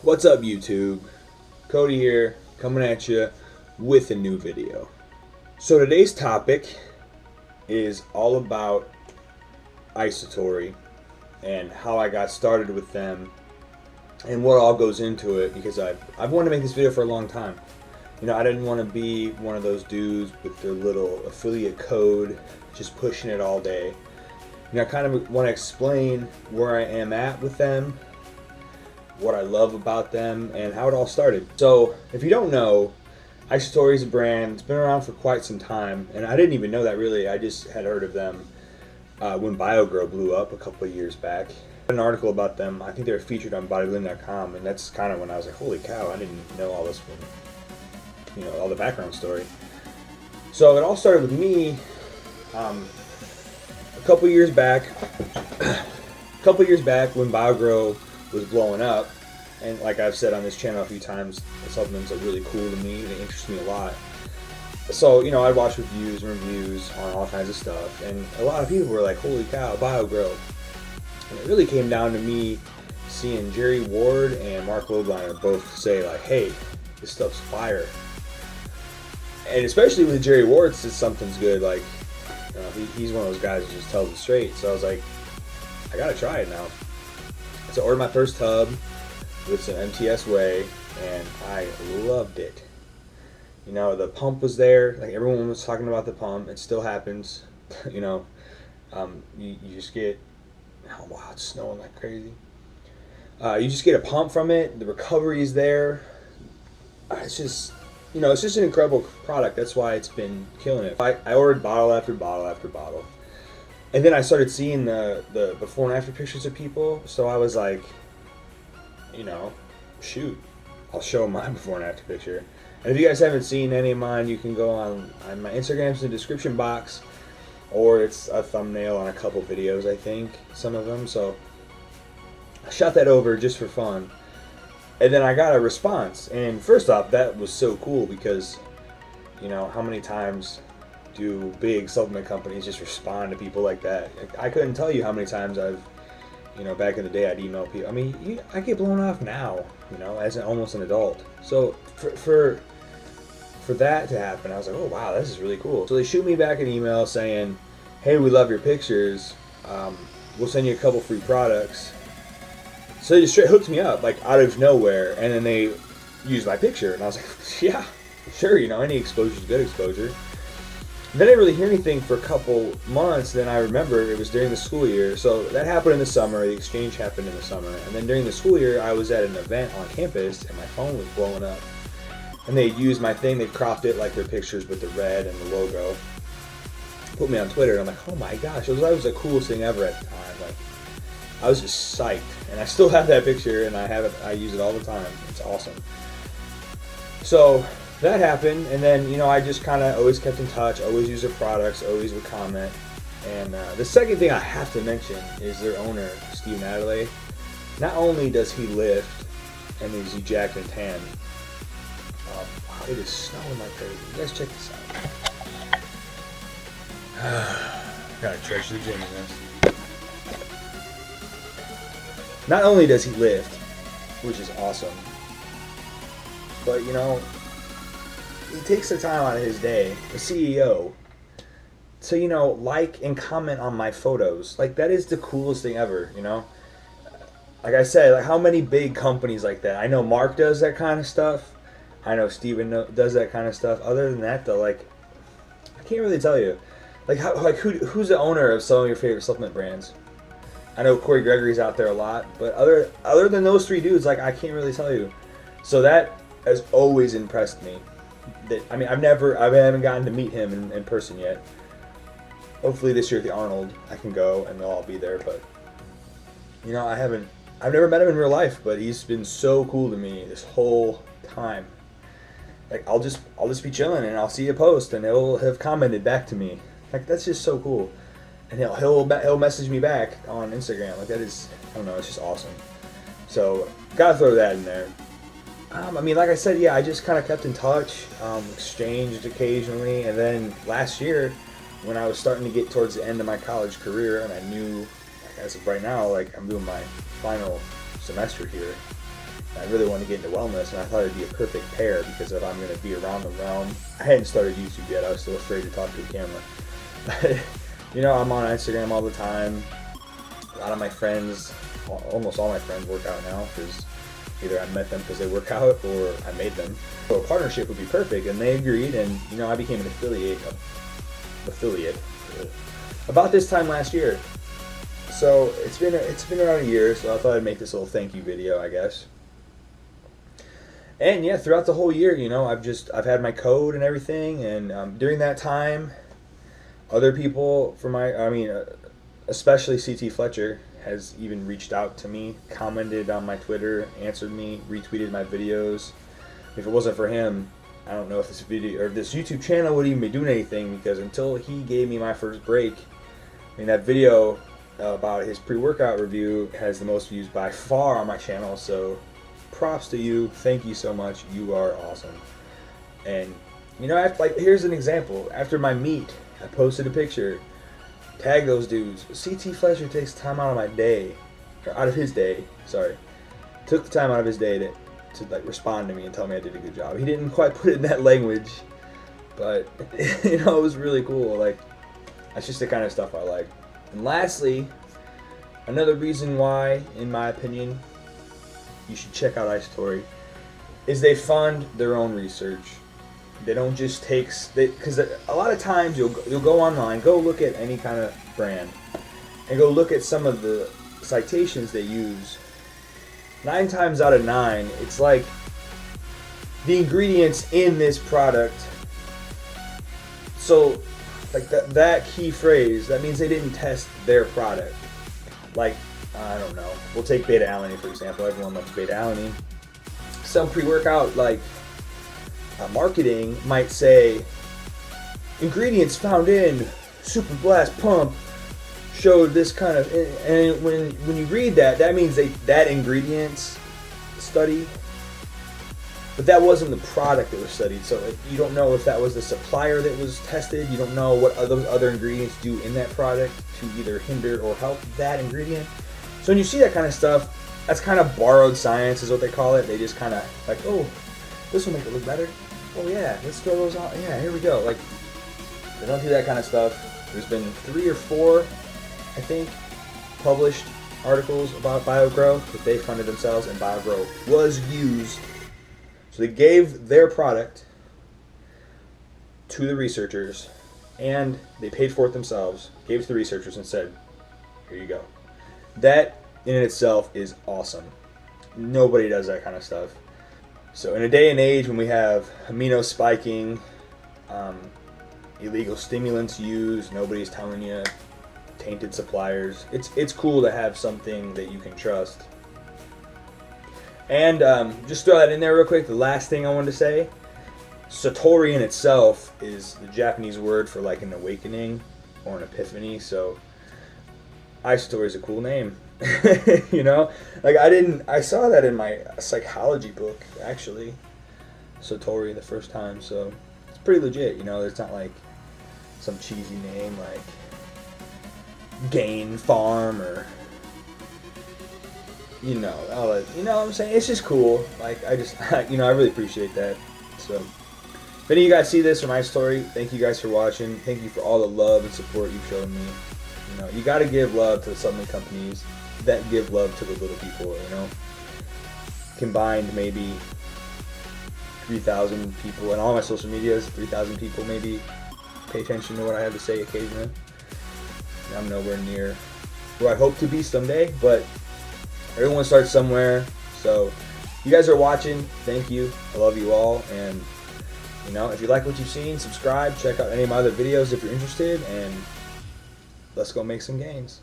What's up, YouTube? Cody here, coming at you with a new video. So today's topic is all about iSatori and how I got started with them and what all goes into it, because I've wanted to make this video for a long time. You know, I didn't want to be one of those dudes with their little affiliate code just pushing it all day. You know, I kind of want to explain where I am at with them, what I love about them, and how it all started. So, if you don't know, iSatori is a brand. It's been around for quite some time, and I didn't even know that really. I just had heard of them when BioGrow blew up a couple of years back. I read an article about them. I think they were featured on bodybuilding.com, and that's kind of when I was like, holy cow, I didn't know all this, you know, all the background story. So it all started with me a couple years back. When BioGrow was blowing up, and like I've said on this channel a few times, the supplements are really cool to me. They interest me a lot. So, you know, I'd watch reviews and reviews on all kinds of stuff, and a lot of people were like, holy cow, BioGrow. And it really came down to me seeing Jerry Ward and Mark Lobliner both say like, hey, this stuff's fire. And especially with Jerry Ward, since something's good, like, you know, he's one of those guys who just tells it straight. So I was like, I gotta try it now. So I ordered my first tub with some MTS whey, and I loved it. You know, the pump was there. Like, everyone was talking about the pump. It still happens. You know, you just get, oh wow, it's snowing like crazy. You just get a pump from it. The recovery is there. It's just, you know, it's just an incredible product. That's why it's been killing it. I ordered bottle after bottle after bottle. And then I started seeing the before and after pictures of people, so I was like, you know, shoot, I'll show them my before and after picture. And if you guys haven't seen any of mine, you can go on my Instagram's in the description box, or it's a thumbnail on a couple videos, I think, some of them. So I shot that over just for fun. And then I got a response, and first off, that was so cool because, you know, how many times do big supplement companies just respond to people like that? I couldn't tell you how many times I've, you know, back in the day I'd email people. I mean, I get blown off now, you know, as almost an adult. So for that to happen, I was like, oh wow, this is really cool. So they shoot me back an email saying, hey, we love your pictures. We'll send you a couple free products. So they just straight hooked me up, like, out of nowhere, and then they used my picture, and I was like, yeah, sure, you know, any exposure is good exposure. Then I didn't really hear anything for a couple months. Then I remember it was during the school year. So that happened in the summer. The exchange happened in the summer. And then during the school year, I was at an event on campus, and my phone was blowing up. And they used my thing. They cropped it like their pictures with the red and the logo. Put me on Twitter. And I'm like, oh my gosh. That was the coolest thing ever at the time. Like, I was just psyched. And I still have that picture, and I use it all the time. It's awesome. So that happened, and then, you know, I just kind of always kept in touch, always used their products, always would comment. And the second thing I have to mention is their owner, Steve Natalie. Not only does he lift, and he's jacked and tan. Wow, it is snowing like crazy. You guys check this out. Gotta treasure the gym in this. Not only does he lift, which is awesome, but, you know, he takes the time out of his day, the CEO, to, you know, like and comment on my photos. Like, that is the coolest thing ever, you know? Like I said, like, how many big companies like that? I know Mark does that kind of stuff. I know Steven does that kind of stuff. Other than that, though, like, I can't really tell you. Like, who's the owner of some of your favorite supplement brands? I know Corey Gregory's out there a lot, but other than those three dudes, like, I can't really tell you. So that has always impressed me. I mean, I haven't gotten to meet him in person yet. Hopefully this year at the Arnold, I can go and they'll all be there. But, you know, I've never met him in real life, but he's been so cool to me this whole time. Like, I'll just be chilling, and I'll see a post, and he'll have commented back to me. Like, that's just so cool. And he'll message me back on Instagram. Like, that is, I don't know, it's just awesome. So gotta throw that in there. I mean, like I said, yeah, I just kind of kept in touch, exchanged occasionally, and then last year, when I was starting to get towards the end of my college career, and I knew, like, as of right now, like, I'm doing my final semester here, I really wanted to get into wellness, and I thought it'd be a perfect pair because if I'm going to be around the realm, I hadn't started YouTube yet. I was still afraid to talk to the camera. But, you know, I'm on Instagram all the time. A lot of my friends, almost all my friends work out now because either I met them because they work out or I made them. So a partnership would be perfect, and they agreed, and you know, I became an affiliate about this time last year. So it's been around a year, so I thought I'd make this little thank you video, I guess. And yeah, throughout the whole year, you know, I've had my code and everything, and during that time, other people especially CT Fletcher has even reached out to me, commented on my Twitter, answered me, retweeted my videos. If it wasn't for him, I don't know if this video or this YouTube channel would even be doing anything, because until he gave me my first break, I mean, that video about his pre-workout review has the most views by far on my channel, so props to you. Thank you so much. You are awesome. And you know, here's an example. After my meet, I posted a picture, tag those dudes. CT Fletcher takes time out of my day, or out of his day, sorry. Took the time out of his day to like respond to me and tell me I did a good job. He didn't quite put it in that language, but you know, it was really cool. Like, that's just the kind of stuff I like. And lastly, another reason why, in my opinion, you should check out iSatori is they fund their own research. They don't just take, because a lot of times you'll go online, go look at any kind of brand, and go look at some of the citations they use. 9 times out of 9, it's like the ingredients in this product. So, like that key phrase, that means they didn't test their product. Like, I don't know. We'll take beta-alanine, for example. Everyone loves beta-alanine. Some pre-workout, like, marketing might say, ingredients found in Super Blast Pump showed this kind of, and when you read that, that means that ingredients study, but that wasn't the product that was studied. So you don't know if that was the supplier that was tested. You don't know what those other ingredients do in that product to either hinder or help that ingredient. So when you see that kind of stuff, that's kind of borrowed science is what they call it. They just kind of like, oh, this will make it look better. Oh yeah, let's throw those out. Yeah, here we go. Like, they don't do that kind of stuff. There's been 3 or 4, I think, published articles about BioGrow that they funded themselves, and BioGrow was used. So they gave their product to the researchers, and they paid for it themselves, gave it to the researchers, and said, here you go. That in itself is awesome. Nobody does that kind of stuff. So in a day and age when we have amino spiking, illegal stimulants used, nobody's telling you, tainted suppliers, it's cool to have something that you can trust. And just throw that in there real quick, the last thing I wanted to say, Satori in itself is the Japanese word for like an awakening or an epiphany, so iSatori is a cool name. You know, like I saw that in my psychology book, actually, Satori, the first time, so it's pretty legit. You know, it's not like some cheesy name like Gain Farm or, you know what I'm saying? It's just cool. Like, I really appreciate that. So if any of you guys see this from iSatori, thank you guys for watching. Thank you for all the love and support you've shown me. You know, you got to give love to the supplement companies that give love to the little people, you know. Combined, maybe 3,000 people, and all my social medias, 3,000 people maybe pay attention to what I have to say occasionally. And I'm nowhere near where I hope to be someday, but everyone starts somewhere. So you guys are watching, thank you. I love you all, and you know, if you like what you've seen, subscribe, check out any of my other videos if you're interested, and let's go make some gains.